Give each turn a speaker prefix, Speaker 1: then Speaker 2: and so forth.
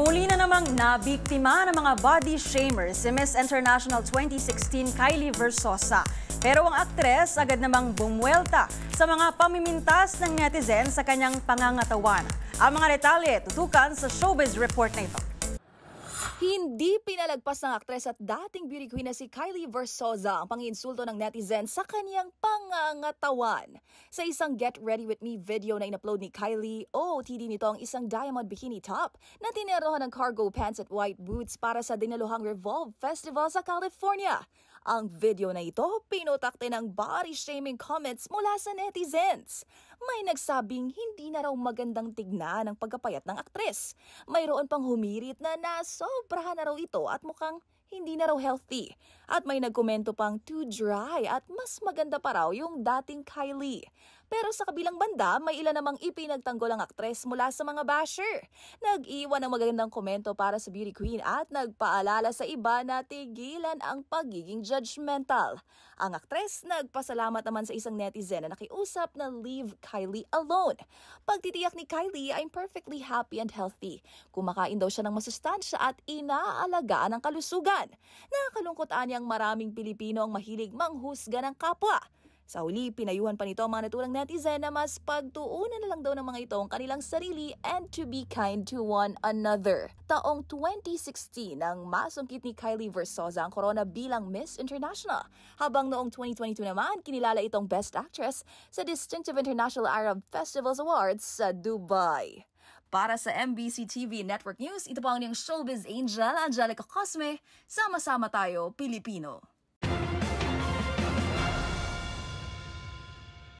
Speaker 1: Muli na namang nabiktima ng mga body shamers si Miss International 2016 Kylie Versosa. Pero ang aktres agad namang bumuelta sa mga pamimintas ng netizen sa kanyang pangangatawan. Ang mga detalye tutukan sa Showbiz Report na ito.
Speaker 2: Hindi pinalagpas ng aktres at dating beauty queen na si Kylie Versosa ang panginsulto ng netizen sa kanyang pangangatawan. Sa isang Get Ready With Me video na in-upload ni Kylie, OOTD nito ang isang diamond bikini top na tinerohan ng cargo pants at white boots para sa dinaluhang Revolve Festival sa California. Ang video na ito, pinutakte ng body shaming comments mula sa netizens. May nagsabing hindi na raw magandang tignan ang pagkapayat ng aktres. Mayroon pang humirit na nasobrahan na raw ito at mukhang hindi na raw healthy. At may nagkomento pang too dry at mas maganda pa raw yung dating Kylie. Pero sa kabilang banda, may ilan namang ipinagtanggol ang aktres mula sa mga basher. Nag-iwan ng magagandang komento para sa beauty queen at nagpaalala sa iba na tigilan ang pagiging judgmental. Ang aktres nagpasalamat naman sa isang netizen na nakiusap na leave Kylie alone. Pagtitiyak ni Kylie, I'm perfectly happy and healthy. Kumakain daw siya ng masustansya at inaalagaan ang kalusugan. Nakakalungkot niyang maraming Pilipino ang mahilig manghusga ng kapwa. Sa huli, pinayuhan pa nito ang mga naturang netizen na mas pagtuunan na lang daw ng mga ito ang kanilang sarili and to be kind to one another. Taong 2016 nang masungkit ni Kylie Versosa ang corona bilang Miss International. Habang noong 2022 naman, kinilala itong Best Actress sa Distinctive International Arab Festivals Awards sa Dubai. Para sa MBC TV Network News, ito po ang inyong Showbiz Angel, Angelica Cosme. Sama-sama tayo, Pilipino.